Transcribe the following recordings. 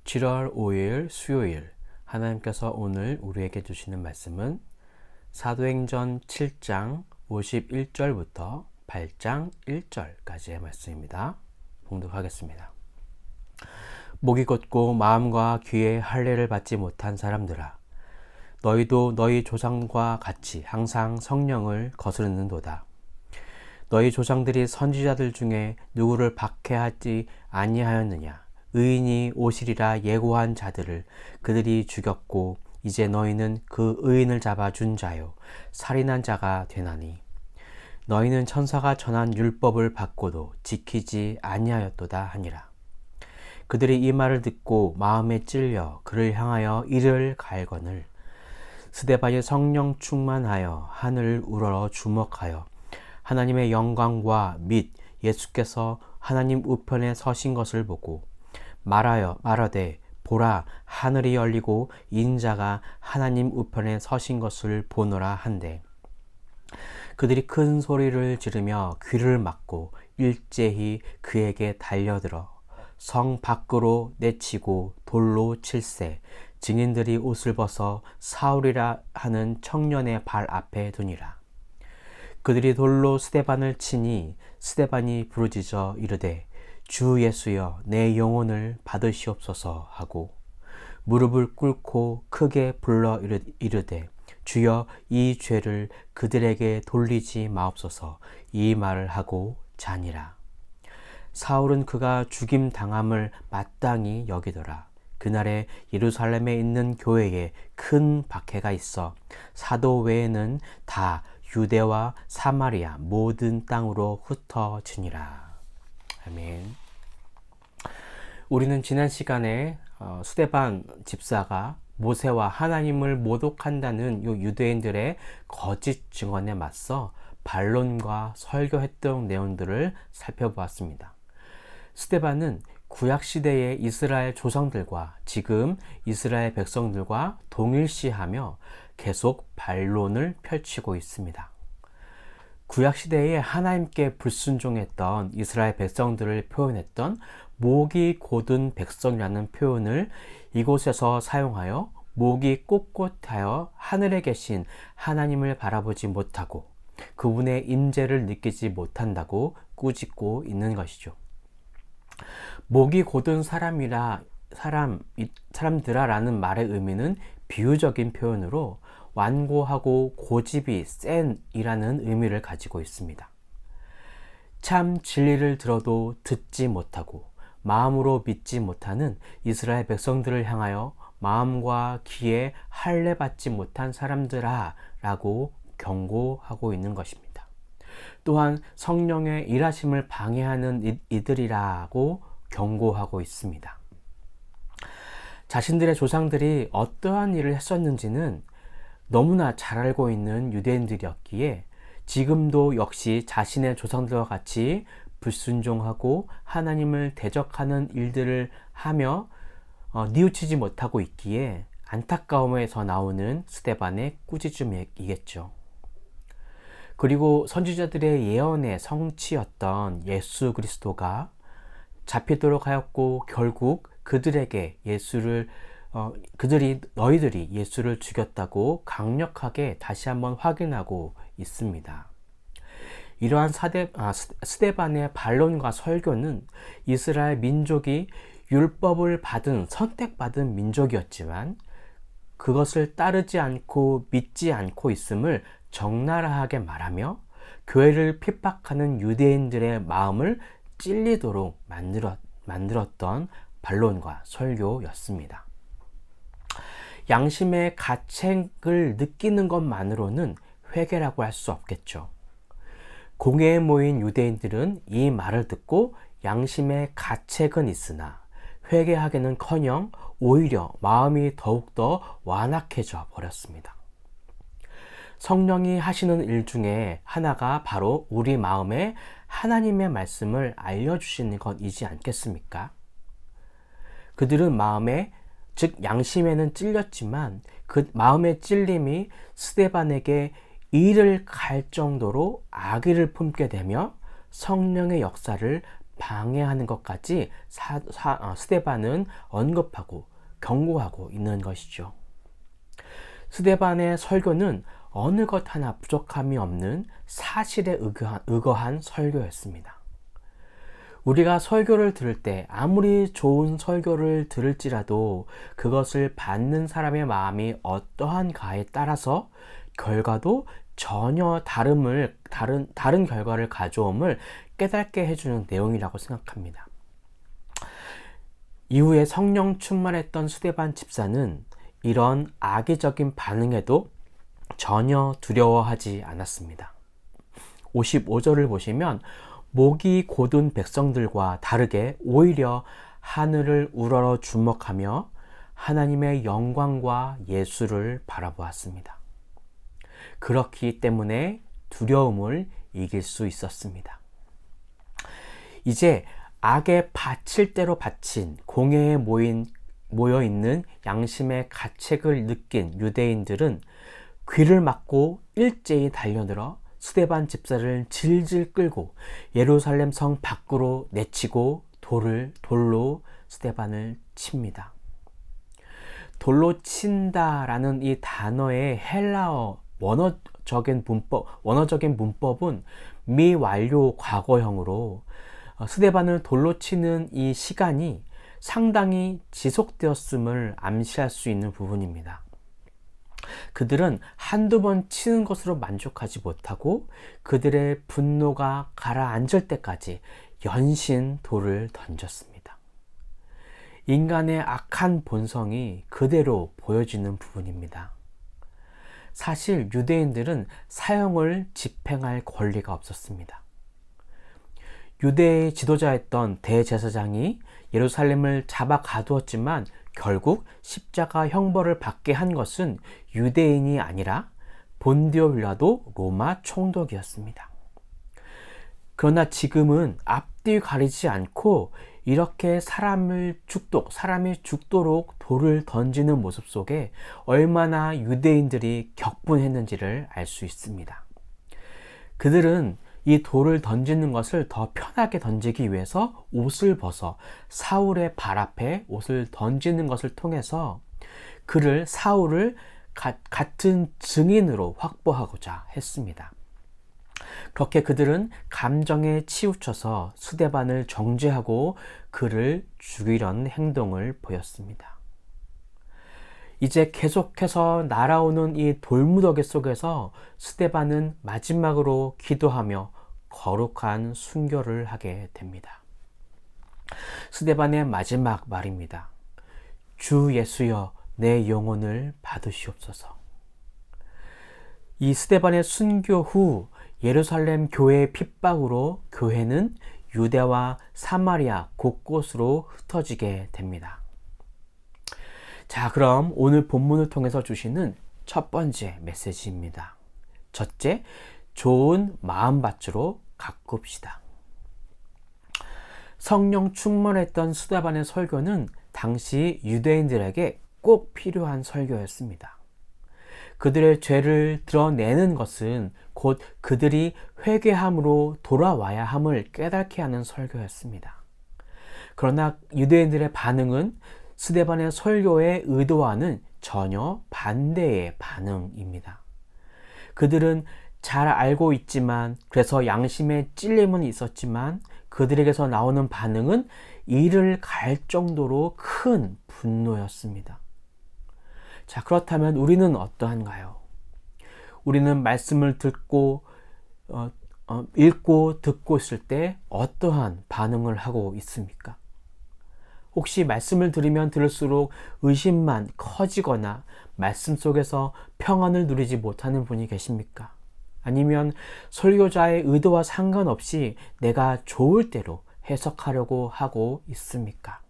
7월 5일 수요일 하나님께서 오늘 우리에게 주시는 말씀은 사도행전 7장 51절부터 8장 1절까지의 말씀입니다. 봉독하겠습니다. 목이 곧고 마음과 귀에 할례를 받지 못한 사람들아, 너희도 너희 조상과 같이 항상 성령을 거스르는도다. 너희 조상들이 선지자들 중에 누구를 박해하지 아니하였느냐? 의인이 오시리라 예고한 자들을 그들이 죽였고, 이제 너희는 그 의인을 잡아 준 자요 살인한 자가 되나니, 너희는 천사가 전한 율법을 받고도 지키지 아니하였도다 하니라. 그들이 이 말을 듣고 마음에 찔려 그를 향하여 이를 갈거늘, 스데반이 성령 충만하여 하늘을 우러러 주목하여 하나님의 영광과 및 예수께서 하나님 우편에 서신 것을 보고 말하되, 보라, 하늘이 열리고 인자가 하나님 우편에 서신 것을 보노라 한데, 그들이 큰 소리를 지르며 귀를 막고 일제히 그에게 달려들어 성 밖으로 내치고 돌로 칠세, 증인들이 옷을 벗어 사울이라 하는 청년의 발 앞에 두니라. 그들이 돌로 스데반을 치니 스데반이 부르짖어 이르되, 주 예수여, 내 영혼을 받으시옵소서 하고 무릎을 꿇고 크게 불러 이르되, 주여, 이 죄를 그들에게 돌리지 마옵소서. 이 말을 하고 자니라. 사울은 그가 죽임 당함을 마땅히 여기더라. 그날에 예루살렘에 있는 교회에 큰 박해가 있어 사도 외에는 다 유대와 사마리아 모든 땅으로 흩어지니라. 아멘. 우리는 지난 시간에 스데반 집사가 모세와 하나님을 모독한다는 유대인들의 거짓 증언에 맞서 반론과 설교했던 내용들을 살펴보았습니다. 스데반은 구약시대의 이스라엘 조상들과 지금 이스라엘 백성들과 동일시하며 계속 반론을 펼치고 있습니다. 구약시대에 하나님께 불순종했던 이스라엘 백성들을 표현했던 목이 곧은 백성이라는 표현을 이곳에서 사용하여 목이 꼿꼿하여 하늘에 계신 하나님을 바라보지 못하고 그분의 임재를 느끼지 못한다고 꾸짖고 있는 것이죠. 목이 곧은 사람들아 라는 말의 의미는 비유적인 표현으로 완고하고 고집이 센 이라는 의미를 가지고 있습니다. 참 진리를 들어도 듣지 못하고 마음으로 믿지 못하는 이스라엘 백성들을 향하여 마음과 귀에 할례 받지 못한 사람들아 라고 경고하고 있는 것입니다. 또한 성령의 일하심을 방해하는 이들이라고 경고하고 있습니다. 자신들의 조상들이 어떠한 일을 했었는지는 너무나 잘 알고 있는 유대인들이었기에 지금도 역시 자신의 조상들과 같이 불순종하고 하나님을 대적하는 일들을 하며 뉘우치지 못하고 있기에 안타까움에서 나오는 스데반의 꾸짖음이겠죠. 그리고 선지자들의 예언의 성취였던 예수 그리스도가 잡히도록 하였고 결국 그들에게 너희들이 예수를 죽였다고 강력하게 다시 한번 확인하고 있습니다. 이러한 스데반의 반론과 설교는 이스라엘 민족이 율법을 받은 선택받은 민족이었지만 그것을 따르지 않고 믿지 않고 있음을 적나라하게 말하며 교회를 핍박하는 유대인들의 마음을 찔리도록 만들었던 반론과 설교였습니다. 양심의 가책을 느끼는 것만으로는 회개라고 할 수 없겠죠. 공회에 모인 유대인들은 이 말을 듣고 양심의 가책은 있으나 회개하기는커녕 오히려 마음이 더욱더 완악해져 버렸습니다. 성령이 하시는 일 중에 하나가 바로 우리 마음에 하나님의 말씀을 알려주시는 것이지 않겠습니까? 그들은 마음에, 즉 양심에는 찔렸지만 그 마음의 찔림이 스데반에게 이를 갈 정도로 악의를 품게 되며 성령의 역사를 방해하는 것까지 스데반은 언급하고 경고하고 있는 것이죠. 스데반의 설교는 어느 것 하나 부족함이 없는 사실에 의거한 설교였습니다. 우리가 설교를 들을 때 아무리 좋은 설교를 들을지라도 그것을 받는 사람의 마음이 어떠한가에 따라서 결과도 전혀 다른 결과를 가져옴을 깨닫게 해주는 내용이라고 생각합니다. 이후에 성령 충만했던 스데반 집사는 이런 악의적인 반응에도 전혀 두려워하지 않았습니다. 55절을 보시면 목이 곧은 백성들과 다르게 오히려 하늘을 우러러 주목하며 하나님의 영광과 예수를 바라보았습니다. 그렇기 때문에 두려움을 이길 수 있었습니다. 이제 악에 바칠 대로 바친 공회에 모여있는 양심의 가책을 느낀 유대인들은 귀를 막고 일제히 달려들어 스데반 집사를 질질 끌고 예루살렘 성 밖으로 내치고 돌로 스데반을 칩니다. 돌로 친다라는 이 단어의 헬라어 원어적인 문법은 미완료 과거형으로 스데반을 돌로 치는 이 시간이 상당히 지속되었음을 암시할 수 있는 부분입니다. 그들은 한두 번 치는 것으로 만족하지 못하고 그들의 분노가 가라앉을 때까지 연신 돌을 던졌습니다. 인간의 악한 본성이 그대로 보여지는 부분입니다. 사실 유대인들은 사형을 집행할 권리가 없었습니다. 유대의 지도자였던 대제사장이 예루살렘을 잡아 가두었지만 결국 십자가 형벌을 받게 한 것은 유대인이 아니라 본디오 빌라도 로마 총독이었습니다. 그러나 지금은 앞뒤 가리지 않고 이렇게 사람이 죽도록 돌을 던지는 모습 속에 얼마나 유대인들이 격분했는지를 알 수 있습니다. 그들은 이 돌을 던지는 것을 더 편하게 던지기 위해서 옷을 벗어 사울의 발 앞에 옷을 던지는 것을 통해서 사울을 같은 증인으로 확보하고자 했습니다. 그렇게 그들은 감정에 치우쳐서 스데반을 정죄하고 그를 죽이려는 행동을 보였습니다. 이제 계속해서 날아오는 이 돌무더기 속에서 스데반은 마지막으로 기도하며 거룩한 순교를 하게 됩니다. 스데반의 마지막 말입니다. 주 예수여 내 영혼을 받으시옵소서. 이 스데반의 순교 후 예루살렘 교회의 핍박으로 교회는 유대와 사마리아 곳곳으로 흩어지게 됩니다. 자, 그럼 오늘 본문을 통해서 주시는 첫 번째 메시지입니다. 첫째, 좋은 마음밭으로 가꿉시다. 성령 충만했던 스데반의 설교는 당시 유대인들에게 꼭 필요한 설교였습니다. 그들의 죄를 드러내는 것은 곧 그들이 회개함으로 돌아와야 함을 깨닫게 하는 설교였습니다. 그러나 유대인들의 반응은 스데반의 설교의 의도와는 전혀 반대의 반응입니다. 그들은 잘 알고 있지만, 그래서 양심의 찔림은 있었지만 그들에게서 나오는 반응은 이를 갈 정도로 큰 분노였습니다. 자, 그렇다면 우리는 어떠한가요? 우리는 말씀을 읽고 듣고 있을 때 어떠한 반응을 하고 있습니까? 혹시 말씀을 들으면 들을수록 의심만 커지거나 말씀 속에서 평안을 누리지 못하는 분이 계십니까? 아니면 설교자의 의도와 상관없이 내가 좋을 대로 해석하려고 하고 있습니까?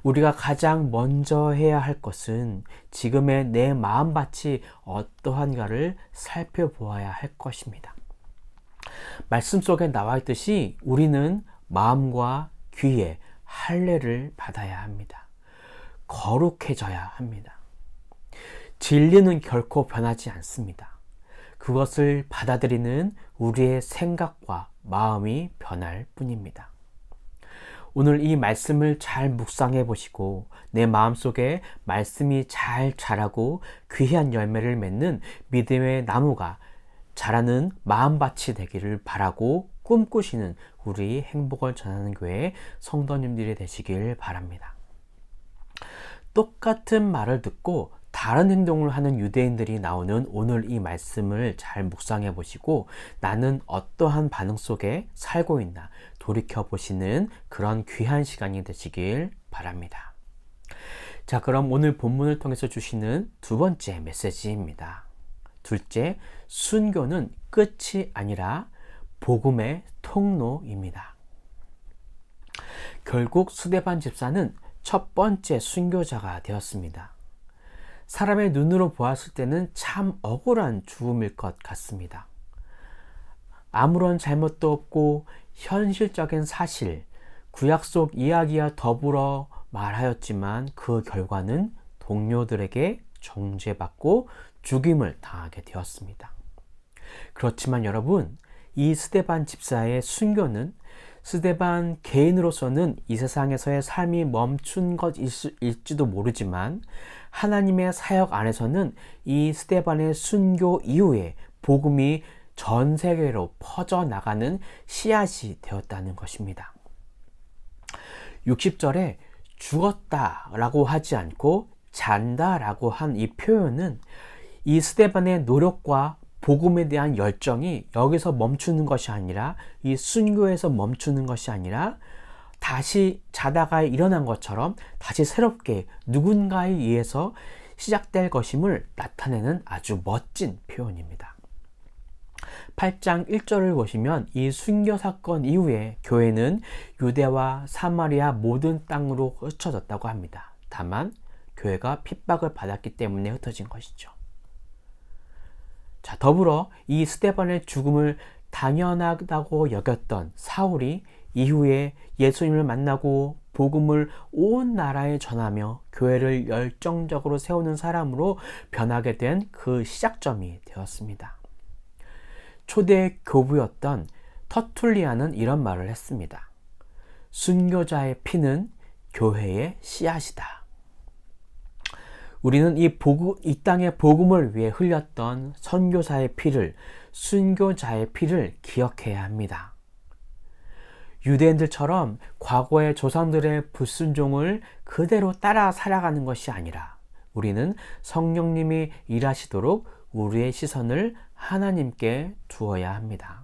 우리가 가장 먼저 해야 할 것은 지금의 내 마음밭이 어떠한가를 살펴보아야 할 것입니다. 말씀 속에 나와 있듯이 우리는 마음과 귀에 할례를 받아야 합니다. 거룩해져야 합니다. 진리는 결코 변하지 않습니다. 그것을 받아들이는 우리의 생각과 마음이 변할 뿐입니다. 오늘 이 말씀을 잘 묵상해 보시고 내 마음속에 말씀이 잘 자라고 귀한 열매를 맺는 믿음의 나무가 자라는 마음밭이 되기를 바라고 꿈꾸시는 우리 행복을 전하는 교회 성도님들이 되시길 바랍니다. 똑같은 말을 듣고 다른 행동을 하는 유대인들이 나오는 오늘 이 말씀을 잘 묵상해 보시고 나는 어떠한 반응 속에 살고 있나 돌이켜 보시는 그런 귀한 시간이 되시길 바랍니다. 자, 그럼 오늘 본문을 통해서 주시는 두 번째 메시지입니다. 둘째, 순교는 끝이 아니라 복음의 통로입니다. 결국 스데반 집사는 첫 번째 순교자가 되었습니다. 사람의 눈으로 보았을 때는 참 억울한 죽음일 것 같습니다. 아무런 잘못도 없고 현실적인 사실, 구약 속 이야기와 더불어 말하였지만 그 결과는 동료들에게 정죄받고 죽임을 당하게 되었습니다. 그렇지만 여러분, 이 스데반 집사의 순교는 스데반 개인으로서는 이 세상에서의 삶이 멈춘 것일지도 모르지만 하나님의 사역 안에서는 이 스데반의 순교 이후에 복음이 전 세계로 퍼져나가는 씨앗이 되었다는 것입니다. 60절에 죽었다라고 하지 않고 잔다라고 한 이 표현은 이 스데반의 노력과 복음에 대한 열정이 여기서 멈추는 것이 아니라 이 순교에서 멈추는 것이 아니라 다시 자다가 일어난 것처럼 다시 새롭게 누군가에 의해서 시작될 것임을 나타내는 아주 멋진 표현입니다. 8장 1절을 보시면 이 순교 사건 이후에 교회는 유대와 사마리아 모든 땅으로 흩어졌다고 합니다. 다만 교회가 핍박을 받았기 때문에 흩어진 것이죠. 자, 더불어 이 스데반의 죽음을 당연하다고 여겼던 사울이 이후에 예수님을 만나고 복음을 온 나라에 전하며 교회를 열정적으로 세우는 사람으로 변하게 된 그 시작점이 되었습니다. 초대 교부였던 터툴리아는 이런 말을 했습니다. 순교자의 피는 교회의 씨앗이다. 우리는 이 땅의 복음을 위해 흘렸던 선교사의 피를, 순교자의 피를 기억해야 합니다. 유대인들처럼 과거의 조상들의 불순종을 그대로 따라 살아가는 것이 아니라 우리는 성령님이 일하시도록 우리의 시선을 하나님께 두어야 합니다.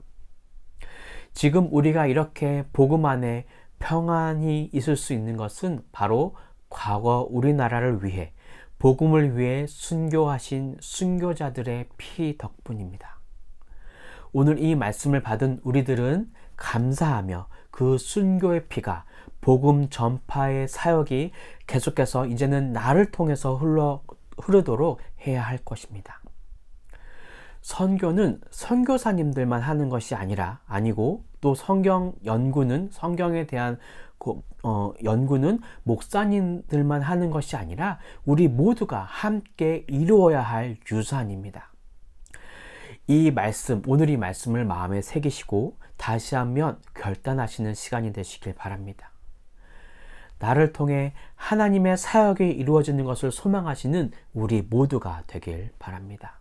지금 우리가 이렇게 복음 안에 평안히 있을 수 있는 것은 바로 과거 우리나라를 위해 복음을 위해 순교하신 순교자들의 피 덕분입니다. 오늘 이 말씀을 받은 우리들은 감사하며 그 순교의 피가 복음 전파의 사역이 계속해서 이제는 나를 통해서 흐르도록 해야 할 것입니다. 선교는 선교사님들만 하는 것이 아니고 또 성경 연구는 성경에 대한 연구는 목사님들만 하는 것이 아니라 우리 모두가 함께 이루어야 할 유산입니다. 이 말씀, 오늘 이 말씀을 마음에 새기시고 다시 한번 결단하시는 시간이 되시길 바랍니다. 나를 통해 하나님의 사역이 이루어지는 것을 소망하시는 우리 모두가 되길 바랍니다.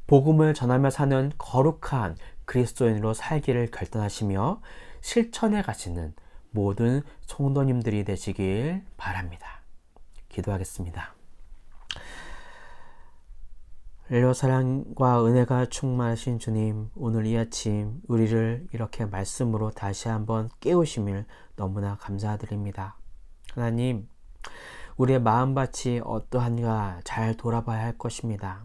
복음을 전하며 사는 거룩한 그리스도인으로 살기를 결단하시며 실천해 가시는 모든 성도님들이 되시길 바랍니다. 기도하겠습니다. 렐로 사랑과 은혜가 충만하신 주님, 오늘 이 아침 우리를 이렇게 말씀으로 다시 한번 깨우심을 너무나 감사드립니다. 하나님, 우리의 마음밭이 어떠한가 잘 돌아봐야 할 것입니다.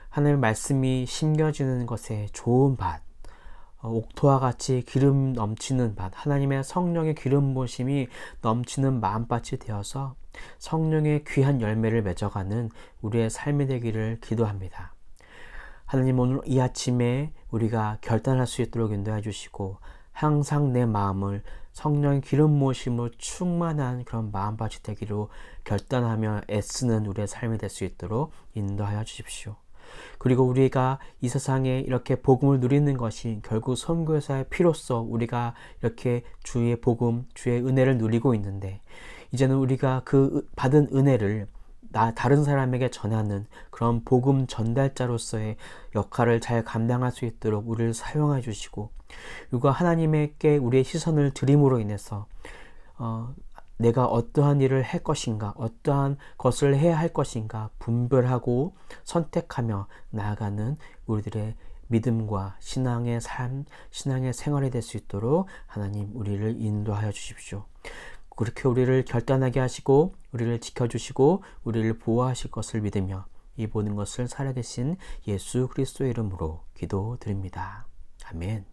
하나님의 말씀이 심겨지는 것에 좋은 밭, 옥토와 같이 기름 넘치는 밭, 하나님의 성령의 기름 부으심이 넘치는 마음밭이 되어서 성령의 귀한 열매를 맺어가는 우리의 삶이 되기를 기도합니다. 하나님, 오늘 이 아침에 우리가 결단할 수 있도록 인도해 주시고 항상 내 마음을 성령의 기름 부으심으로 충만한 그런 마음밭이 되기로 결단하며 애쓰는 우리의 삶이 될 수 있도록 인도하여 주십시오. 그리고 우리가 이 세상에 이렇게 복음을 누리는 것이 결국 선교사의 피로써 우리가 이렇게 주의 복음, 주의 은혜를 누리고 있는데, 이제는 우리가 그 받은 은혜를 다른 사람에게 전하는 그런 복음 전달자로서의 역할을 잘 감당할 수 있도록 우리를 사용해 주시고, 그리고 하나님께 우리의 시선을 드림으로 인해서 내가 어떠한 일을 할 것인가, 어떠한 것을 해야 할 것인가 분별하고 선택하며 나아가는 우리들의 믿음과 신앙의 삶, 신앙의 생활이 될 수 있도록 하나님 우리를 인도하여 주십시오. 그렇게 우리를 결단하게 하시고 우리를 지켜주시고 우리를 보호하실 것을 믿으며 이 모든 것을 살아계신 예수 그리스도의 이름으로 기도드립니다. 아멘.